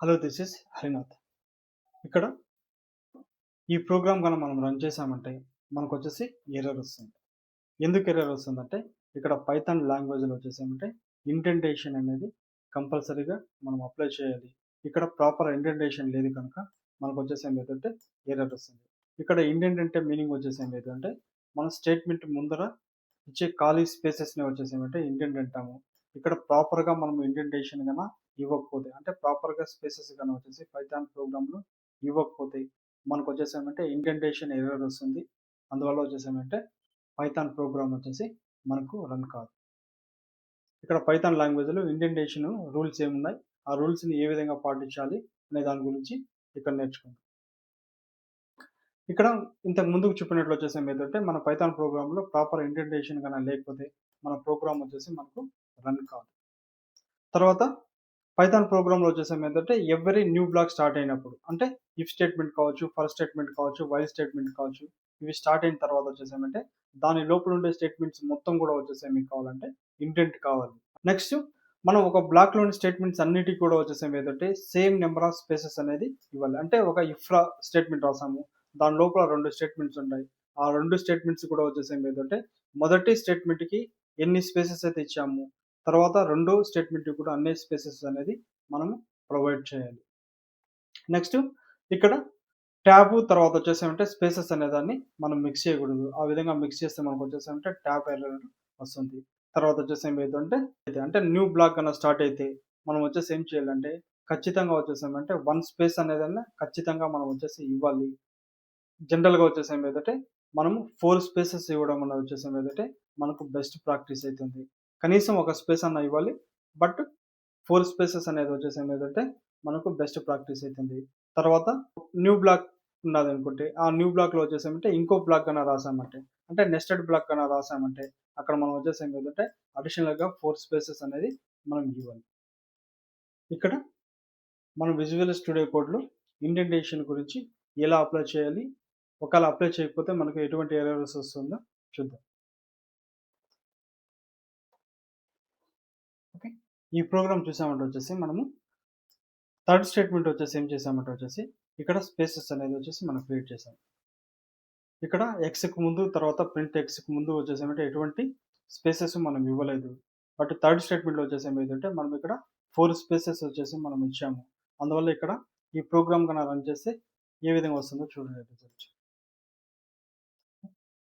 Hello, this is Harinath. ఇక్కడ ఈ programme గన మనం రన్ చేశామంటే మనకొచ్చేసి ఎర్రర్ వస్తుంది. ఎందుకు ఎర్రర్ వస్తుందంటే ఇక్కడ పైథాన్ లాంగ్వేజ్‌లో వచ్చేసేమంటే ఇండెంటేషన్ అనేది కంపల్సరీగా మనం అప్లై చేయాలి. ఇక్కడ ప్రాపర్ ఇండెంటేషన్ లేదు కనుక మనకొచ్చేసి ఏమైద్దంటే ఎర్రర్ వస్తుంది. ఇక్కడ ఇండెంట్ అంటే మీనింగ్ వచ్చేసి ఏమైద్దంటే మన స్టేట్‌మెంట్ ముందర ఇచ్చే ఖాళీ స్పేసెస్‌ని వచ్చేసేమంటే ఇండెంట్ అంటాము. ఇక్కడ ప్రాపర్‌గా మనం ఇండెంటేషన్ గన ఇవ్వకపోతే అంటే ప్రాపర్‌గా స్పేసెస్ గన వచ్చేసి పైథాన్ ప్రోగ్రామ్‌లో ఇవ్వకపోతే మనకొచ్చేసేమంటే ఇండెంటేషన్ ఎర్రర్ వస్తుంది. అందువల్ల వచ్చేసేమంటే పైథాన్ ప్రోగ్రామ్ వచ్చేసి మనకు రన్ కాదు. ఇక్కడ పైథాన్ లాంగ్వేజ్‌లో ఇండెంటేషన్ రూల్స్ ఏమున్నాయి? ఆ రూల్స్‌ని ఏ విధంగా పాటించాలి అనే దాని గురించి ఇక్కడ నేర్చుకుందాం. ఇక్కడ ఇంతకు ముందుకు చెప్పినట్లు వచ్చేసి ఏమైందంటే మన పైథాన్ ప్రోగ్రామ్‌లో ప్రాపర్ ఇండెంటేషన్ గన లేకపోతే మన ప్రోగ్రామ్ వచ్చేసి మనకు రన్ కాదు. తర్వాత పైథాన్ ప్రోగ్రామ్‌లో వచ్చేసి ఏమైందంటే ఎవ్రీ న్యూ బ్లాక్ స్టార్ట్ అయినప్పుడు అంటే ఇఫ్ స్టేట్మెంట్ కావచ్చు, ఫర్ స్టేట్మెంట్ కావచ్చు, వైల్ స్టేట్మెంట్ కావచ్చు. ఇవి స్టార్ట్ అయిన తర్వాత వచ్చేసి ఏమంటే దాని లోపల ఉండే స్టేట్మెంట్స్ మొత్తం కూడా వచ్చేసి మీకు కావాలంటే ఇండెంట్ కావాలి. నెక్స్ట్ మనం ఒక బ్లాక్‌లోని స్టేట్మెంట్స్ అన్నిటికి కూడా వచ్చేసి ఏమైందంటే సేమ్ నంబర్ ఆఫ్ స్పేసెస్ అనేది ఇవ్వాలి. అంటే ఒక ఇఫ్ స్టేట్మెంట్ రాసాము. దాని లోపల 2 స్టేట్మెంట్స్ ఉంటాయి. ఆ 2 స్టేట్మెంట్స్ కూడా వచ్చేసి ఏమైందంటే మొదటి స్టేట్మెంట్‌కి ఎన్ని స్పేసెస్ అయితే ఇచ్చామో తర్వాత రెండో స్టేట్మెంట్‌కి కూడా అన్ని స్పేసెస్ అనేది మనము ప్రొవైడ్ చేయాలి. నెక్స్ట్ ఇక్కడ ట్యాబు తర్వాత వచ్చేసేమంటే స్పేసెస్ అనేదాన్ని మనం మిక్స్ చేయకూడదు. ఆ విధంగా మిక్స్ చేస్తే మనకొచ్చేసేమంటే ట్యాబ్ ఎర్రర్ వస్తుంది. తర్వాత వచ్చేసి ఏమైద్దంటే అంటే న్యూ బ్లాక్ గన స్టార్ట్ అయితే మనం వచ్చేసి ఏం చేయాలంటే ఖచ్చితంగా వచ్చేసామంటే 1 స్పేస్ అనేదన్నా ఖచ్చితంగా మనం వచ్చేసి ఇవ్వాలి. జనరల్‌గా వచ్చేసి ఏమైందంటే మనము 4 స్పేసెస్ ఇవ్వడం అనేది వచ్చేసి ఏమైందంటే మనకు బెస్ట్ ప్రాక్టీస్ అయితుంది. కనీసం ఒక స్పేస్ అన్నా ఇవ్వాలి. బట్ 4 స్పేసెస్ అనేది వచ్చేసి ఏమైందంటే మనకు బెస్ట్ ప్రాక్టీస్ అయితుంది. తర్వాత న్యూ బ్లాక్ ఉన్నదనుకుంటే, ఆ న్యూ బ్లాక్‌లో వచ్చేసేమంటే ఇంకో బ్లాక్ గన రాసామంటే, అంటే నెస్టెడ్ బ్లాక్ గన రాసామంటే, అక్కడ మనం వచ్చేసి ఏమైందంటే అడిషనల్‌గా 4 స్పేసెస్ అనేది మనం ఇవ్వాలి. ఇక్కడ మనం విజువల్ స్టూడియో కోడ్‌లో ఇండెంటేషన్ గురించి ఎలా అప్లై చేయాలి? ఒకవేళ అప్లై చేయకపోతే మనకు ఎటువంటి ఎర్రర్స్ వస్తుందో చూద్దాం. ఓకే. ఈ ప్రోగ్రామ్ చూసామంటే వచ్చేసి మనము థర్డ్ స్టేట్మెంట్ వచ్చేసి ఏం చేసామంటే వచ్చేసి ఇక్కడ స్పేసెస్ అనేది వచ్చేసి మనం క్రియేట్ చేసాం. ఇక్కడ ఎక్స్‌కి ముందు తర్వాత ప్రింట్ ఎక్స్‌కి ముందు వచ్చేసేమంటే ఎటువంటి స్పేసెస్ మనం ఇవ్వలేదు. బట్ థర్డ్ స్టేట్మెంట్‌లో వచ్చేసి ఏమైందంటే మనం ఇక్కడ 4 స్పేసెస్ వచ్చేసి మనం ఇచ్చాము. అందువల్ల ఇక్కడ ఈ ప్రోగ్రామ్ గన రన్ చేస్తే ఏ విధంగా వస్తుందో చూడండి రిజల్ట్.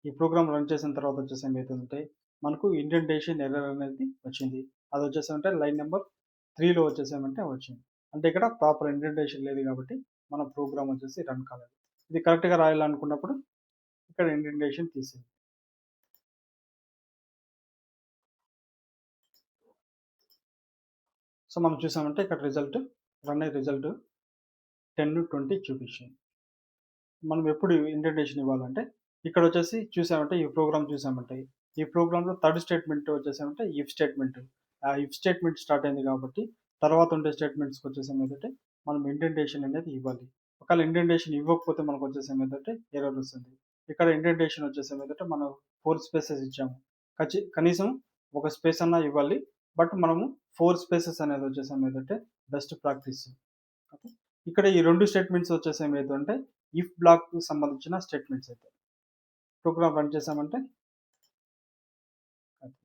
ఈ ప్రోగ్రామ్ రన్ చేసిన తర్వాత వచ్చేసి ఏమైతుందంటే మనకు ఇండెంటేషన్ ఎర్రర్ అనేది వచ్చింది. అది వచ్చేసామంటే లైన్ నంబర్ 3లో వచ్చేసామంటే వచ్చింది. అంటే ఇక్కడ ప్రాపర్ ఇండెంటేషన్ లేదు కాబట్టి మన ప్రోగ్రామ్ వచ్చేసి రన్ కాలేదు. ఇది కరెక్ట్‌గా రాయాలనుకున్నప్పుడు ఇక్కడ ఇండెంటేషన్ తీసేయాలి. సో మనం చూసామంటే ఇక్కడ రన్ అయ్యే రిజల్ట్ 10, 20 చూపించింది. మనం ఎప్పుడు ఇండెంటేషన్ ఇవ్వాలంటే ఇక్కడ వచ్చేసి చూసామంటే ఈ ప్రోగ్రామ్ చూసామంటే ఈ ప్రోగ్రామ్‌లో థర్డ్ స్టేట్మెంట్ వచ్చేసామంటే ఇఫ్ స్టేట్మెంట్. ఆ ఇఫ్ స్టేట్మెంట్ స్టార్ట్ అయింది కాబట్టి తర్వాత ఉండే స్టేట్మెంట్స్‌కి వచ్చేసి ఏమైందంటే మనం ఇండెంటేషన్ అనేది ఇవ్వాలి. ఒకవేళ ఇండెంటేషన్ ఇవ్వకపోతే మనకు వచ్చేసి ఏమైందంటే ఎర్రర్ వస్తుంది. ఇక్కడ ఇండెంటేషన్ వచ్చేసి ఏమైందంటే మనం 4 స్పేసెస్ ఇచ్చాము. కనీసం ఒక స్పేస్ అన్నా ఇవ్వాలి. బట్ మనము 4 స్పేసెస్ అనేది వచ్చేసి ఏమైందంటే బెస్ట్ ప్రాక్టీస్. ఓకే. ఇక్కడ ఈ 2 స్టేట్మెంట్స్ వచ్చేసి ఏమైతుందంటే ఇఫ్ బ్లాక్‌కి సంబంధించిన స్టేట్మెంట్స్ అయితే. ప్రోగ్రామ్ రన్ చేసామంటే అది.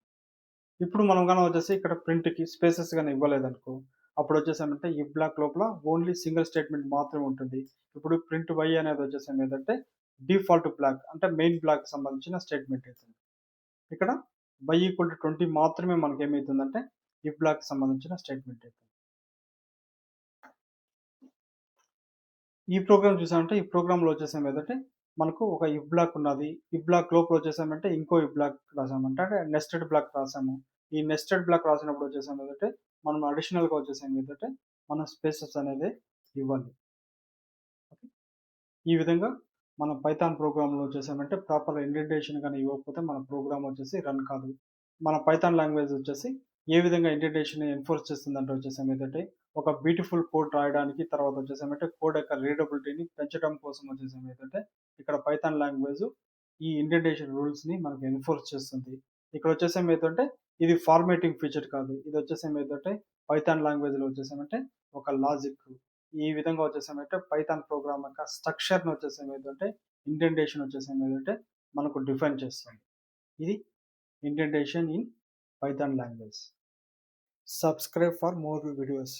ఇప్పుడు మనం గాని వచ్చేసి ఇక్కడ ప్రింట్‌కి స్పేసెస్ గాని ఇవ్వలేదనుకో, అప్పుడు వచ్చేసామంటే ఇఫ్ బ్లాక్ లోపల ఓన్లీ సింగిల్ స్టేట్మెంట్ మాత్రమే ఉంటుంది. ఇప్పుడు ప్రింట్ వై అనేది వచ్చేసి ఏమైందంటే డిఫాల్ట్ బ్లాక్ అంటే మెయిన్ బ్లాక్‌కి సంబంధించిన స్టేట్మెంట్ అయితుంది. ఇక్కడ y=20 మాత్రమే మనకేమైతుందంటే ఇఫ్ బ్లాక్‌కి సంబంధించిన స్టేట్మెంట్ అయితుంది. ఈ ప్రోగ్రామ్ చూసామంటే ఈ ప్రోగ్రామ్‌లో వచ్చేసి ఏమైందంటే మనకు ఒక ఇఫ్ బ్లాక్ ఉన్నది. ఇఫ్ బ్లాక్ లోపల వచ్చేసామంటే ఇంకో ఇఫ్ బ్లాక్ రాసామంటే అంటే నెస్టెడ్ బ్లాక్ రాసాము. ఈ నెస్టెడ్ బ్లాక్ రాసినప్పుడు వచ్చేసి ఏమైందంటే మనం అడిషనల్‌గా వచ్చేసి ఏమైందంటే మనం స్పేసెస్ అనేది ఇవ్వాలి. ఓకే. ఈ విధంగా మనం పైథాన్ ప్రోగ్రామ్‌లో వచ్చేసామంటే ప్రాపర్ ఇండెంటేషన్ గాని ఇవ్వకపోతే మన ప్రోగ్రామ్ వచ్చేసి రన్ కాదు. మన పైథాన్ లాంగ్వేజ్ వచ్చేసి ఏ విధంగా ఇండెంటేషన్‌ని ఎన్ఫోర్స్ చేస్తుందంటే వచ్చేసి ఏమైందంటే ఒక బ్యూటిఫుల్ కోడ్ రాయడానికి తర్వాత వచ్చేసి ఏమంటే కోడ్ యొక్క రీడబిలిటీని పెంచడం కోసం వచ్చేసి ఏమైందంటే ఇక్కడ పైథాన్ లాంగ్వేజ్ ఈ ఇండెంటేషన్ రూల్స్‌ని మనకు ఎన్ఫోర్స్ చేస్తుంది. ఇక్కడ వచ్చేసి ఏమైందంటే ఇది ఫార్మాటింగ్ ఫీచర్ కాదు. ఇది వచ్చేసి ఏమైందంటే పైథాన్ లాంగ్వేజ్‌లో వచ్చేసి ఏమంటే ఒక లాజిక్. ఈ విధంగా వచ్చేసేమైతే పైథాన్ ప్రోగ్రామ్ యొక్క స్ట్రక్చర్‌ని వచ్చేసేమైందంటే ఇండెంటేషన్ వచ్చేసేమైందంటే మనకు డిఫైన్ చేస్తుంది. ఇది indentation in Python language. Subscribe for more videos.